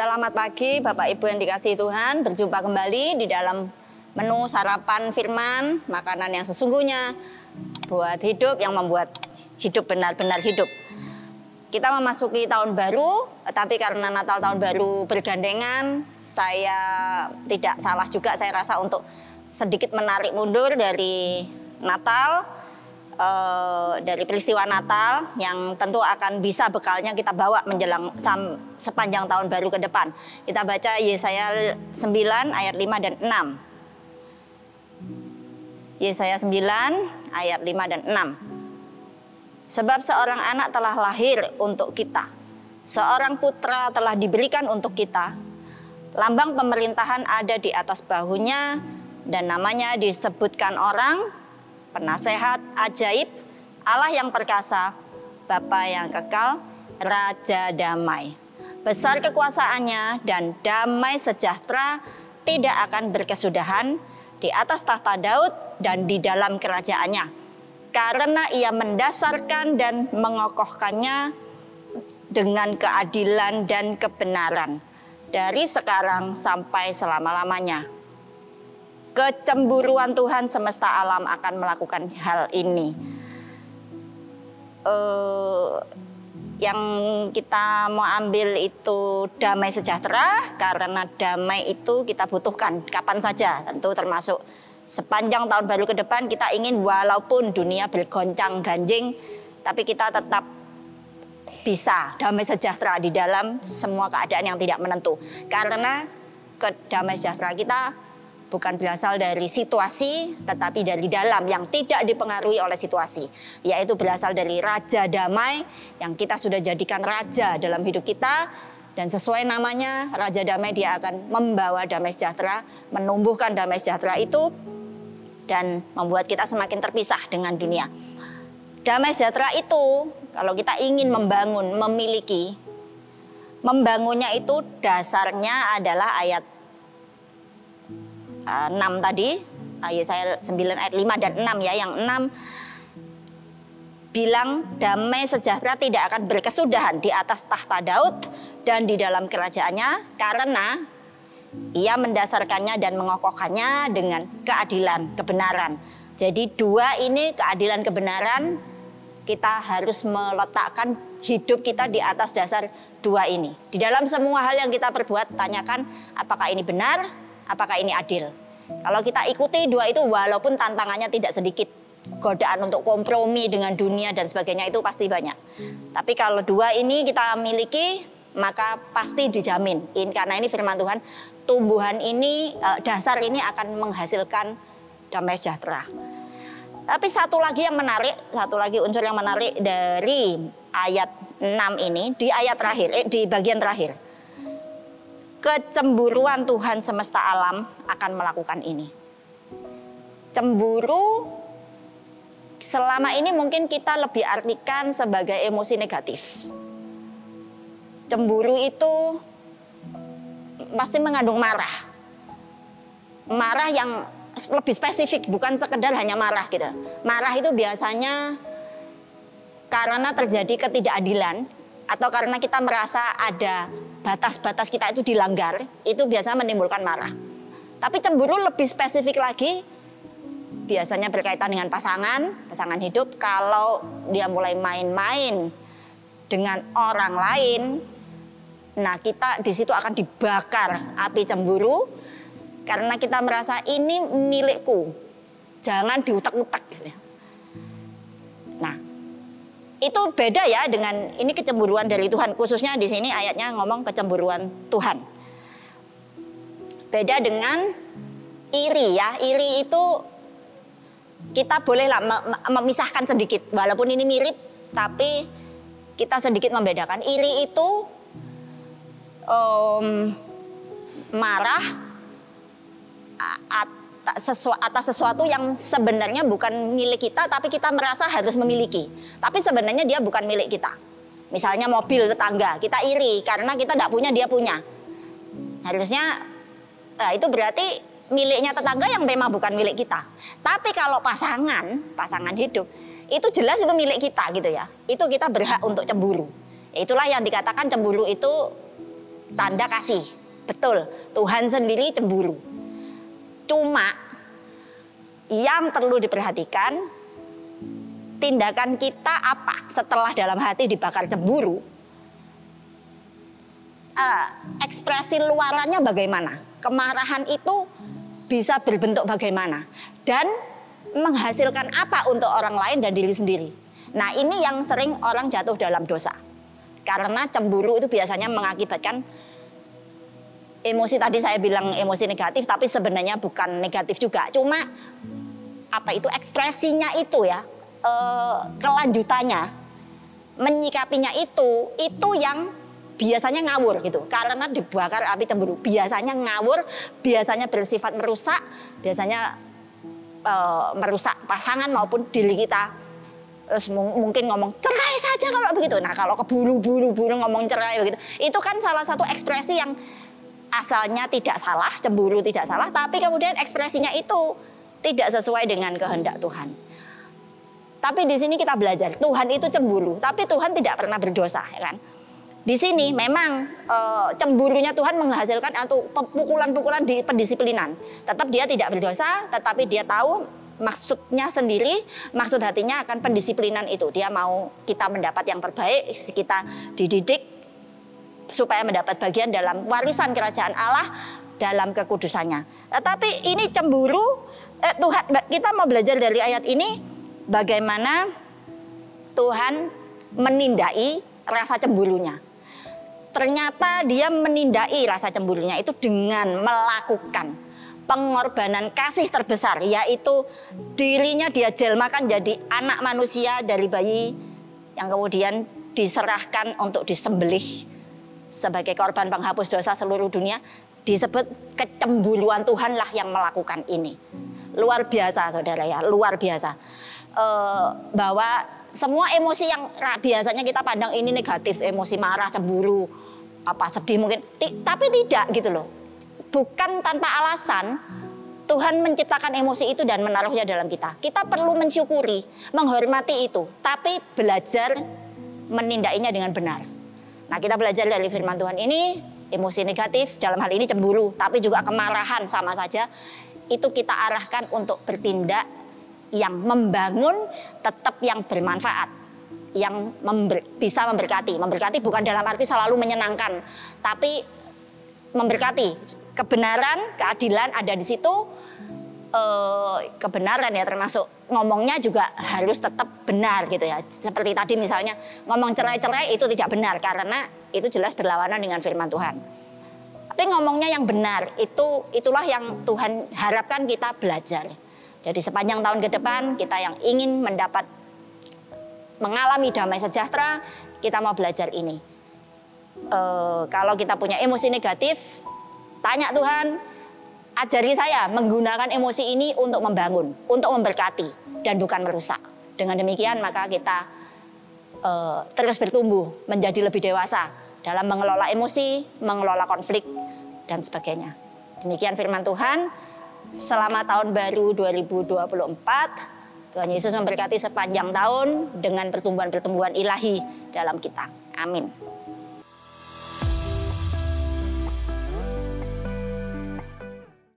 Selamat pagi Bapak Ibu yang dikasihi Tuhan. Berjumpa kembali di dalam menu sarapan firman, makanan yang sesungguhnya buat hidup, yang membuat hidup benar-benar hidup. Kita memasuki tahun baru, tapi karena Natal tahun baru bergandengan, saya tidak salah juga saya rasa untuk sedikit menarik mundur dari Natal, dari peristiwa Natal yang tentu akan bisa bekalnya kita bawa menjelang sepanjang tahun baru ke depan. Kita baca Yesaya 9 ayat 5 dan 6. Yesaya 9 ayat 5 dan 6. Sebab seorang anak telah lahir untuk kita, seorang putra telah diberikan untuk kita. Lambang pemerintahan ada di atas bahunya, dan namanya disebutkan orang Penasehat, Ajaib, Allah yang perkasa, Bapa yang kekal, Raja damai. Besar kekuasaannya dan damai sejahtera tidak akan berkesudahan di atas tahta Daud dan di dalam kerajaannya. Karena ia mendasarkan dan mengokohkannya dengan keadilan dan kebenaran dari sekarang sampai selama-lamanya. Kecemburuan Tuhan semesta alam akan melakukan hal ini. Yang kita mau ambil itu damai sejahtera, karena damai itu kita butuhkan kapan saja, tentu termasuk sepanjang tahun baru ke depan. Kita ingin walaupun dunia bergoncang-ganjing, tapi kita tetap bisa damai sejahtera di dalam semua keadaan yang tidak menentu. Karena damai sejahtera kita bukan berasal dari situasi, tetapi dari dalam yang tidak dipengaruhi oleh situasi. Yaitu berasal dari Raja Damai yang kita sudah jadikan Raja dalam hidup kita. Dan sesuai namanya, Raja Damai, dia akan membawa damai sejahtera, menumbuhkan damai sejahtera itu, dan membuat kita semakin terpisah dengan dunia. Damai sejahtera itu, kalau kita ingin membangun, memiliki, membangunnya itu dasarnya adalah ayat 6 tadi, Yesaya 9 ayat 5 dan 6 ya. Yang 6 bilang damai sejahtera tidak akan berkesudahan di atas tahta Daud dan di dalam kerajaannya, karena ia mendasarkannya dan mengokohkannya dengan keadilan, kebenaran. Jadi dua ini, keadilan, kebenaran, kita harus meletakkan hidup kita di atas dasar dua ini. Di dalam semua hal yang kita perbuat, tanyakan apakah ini benar, apakah ini adil. Kalau kita ikuti dua itu, walaupun tantangannya tidak sedikit, godaan untuk kompromi dengan dunia dan sebagainya itu pasti banyak. Tapi kalau dua ini kita miliki, maka pasti dijamin. Karena ini firman Tuhan, tumbuhan ini, dasar ini akan menghasilkan damai sejahtera. Tapi satu lagi yang menarik, satu lagi unsur yang menarik dari ayat 6 ini, di ayat terakhir, di bagian terakhir. Kecemburuan Tuhan semesta alam akan melakukan ini. Cemburu selama ini mungkin kita lebih artikan sebagai emosi negatif. Cemburu itu pasti mengandung marah. Marah yang lebih spesifik, bukan sekedar hanya marah gitu. Marah itu biasanya karena terjadi ketidakadilan, atau karena kita merasa ada batas-batas kita itu dilanggar, itu biasanya menimbulkan marah. Tapi cemburu lebih spesifik lagi, biasanya berkaitan dengan pasangan hidup. Kalau dia mulai main-main dengan orang lain, nah kita di situ akan dibakar api cemburu, karena kita merasa ini milikku, jangan diutak-utak. Nah, itu beda ya dengan ini kecemburuan dari Tuhan. Khususnya di sini ayatnya ngomong kecemburuan Tuhan. Beda dengan iri ya. Iri itu kita bolehlah memisahkan sedikit. Walaupun ini mirip, tapi kita sedikit membedakan. Iri itu marah atas sesuatu yang sebenarnya bukan milik kita, tapi kita merasa harus memiliki. Tapi sebenarnya dia bukan milik kita. Misalnya mobil tetangga, kita iri karena kita tidak punya, dia punya. Harusnya itu berarti miliknya tetangga yang memang bukan milik kita. Tapi kalau pasangan hidup, itu jelas itu milik kita gitu ya. Itu kita berhak untuk cemburu. Itulah yang dikatakan cemburu itu tanda kasih. Betul, Tuhan sendiri cemburu. Cuma yang perlu diperhatikan, tindakan kita apa setelah dalam hati dibakar cemburu? Ekspresi luarannya bagaimana? Kemarahan itu bisa berbentuk bagaimana? Dan menghasilkan apa untuk orang lain dan diri sendiri? Nah, ini yang sering orang jatuh dalam dosa. Karena cemburu itu biasanya mengakibatkan emosi, tadi saya bilang emosi negatif, tapi sebenarnya bukan negatif juga. Cuma apa itu ekspresinya itu ya, kelanjutannya, menyikapinya itu yang biasanya ngawur gitu. Karena dibakar api cemburu, biasanya ngawur, biasanya bersifat merusak, biasanya merusak pasangan maupun diri kita. Terus mungkin ngomong cerai saja kalau begitu. Nah, kalau keburu-buru ngomong cerai begitu, itu kan salah satu ekspresi yang asalnya tidak salah, cemburu tidak salah, tapi kemudian ekspresinya itu tidak sesuai dengan kehendak Tuhan. Tapi di sini kita belajar, Tuhan itu cemburu, tapi Tuhan tidak pernah berdosa, ya kan? Di sini memang cemburunya Tuhan menghasilkan atau pukulan-pukulan di pendisiplinan. Tetap dia tidak berdosa, tetapi dia tahu maksudnya sendiri, maksud hatinya akan pendisiplinan itu. Dia mau kita mendapat yang terbaik, kita dididik supaya mendapat bagian dalam warisan kerajaan Allah dalam kekudusannya. Tetapi ini cemburu, Tuhan, kita mau belajar dari ayat ini bagaimana Tuhan menindai rasa cemburunya. Ternyata dia menindai rasa cemburunya itu dengan melakukan pengorbanan kasih terbesar, yaitu dirinya dia jelmakan jadi anak manusia dari bayi yang kemudian diserahkan untuk disembelih sebagai korban penghapus dosa seluruh dunia. Disebut kecemburuan Tuhan lah yang melakukan ini. Luar biasa saudara ya, luar biasa. Bahwa semua emosi yang biasanya kita pandang ini negatif, emosi marah, cemburu, apa sedih mungkin, tapi tidak gitu loh. Bukan tanpa alasan Tuhan menciptakan emosi itu dan menaruhnya dalam kita. Kita perlu mensyukuri, menghormati itu, tapi belajar menindaknya dengan benar. Nah, kita belajar dari firman Tuhan ini, emosi negatif dalam hal ini cemburu, tapi juga kemarahan sama saja, itu kita arahkan untuk bertindak yang membangun, tetap yang bermanfaat, yang bisa memberkati. Memberkati bukan dalam arti selalu menyenangkan, tapi memberkati. Kebenaran, keadilan ada di situ. Kebenaran ya, termasuk ngomongnya juga harus tetap benar gitu ya. Seperti tadi misalnya ngomong cerai-cerai itu tidak benar karena itu jelas berlawanan dengan firman Tuhan. Tapi ngomongnya yang benar itulah yang Tuhan harapkan kita belajar. Jadi sepanjang tahun ke depan kita yang ingin mengalami damai sejahtera, kita mau belajar ini. Kalau kita punya emosi negatif, tanya Tuhan, ajari saya menggunakan emosi ini untuk membangun, untuk memberkati, dan bukan merusak. Dengan demikian maka kita terus bertumbuh, menjadi lebih dewasa dalam mengelola emosi, mengelola konflik, dan sebagainya. Demikian firman Tuhan. Selamat tahun baru 2024. Tuhan Yesus memberkati sepanjang tahun dengan pertumbuhan-pertumbuhan ilahi dalam kita. Amin.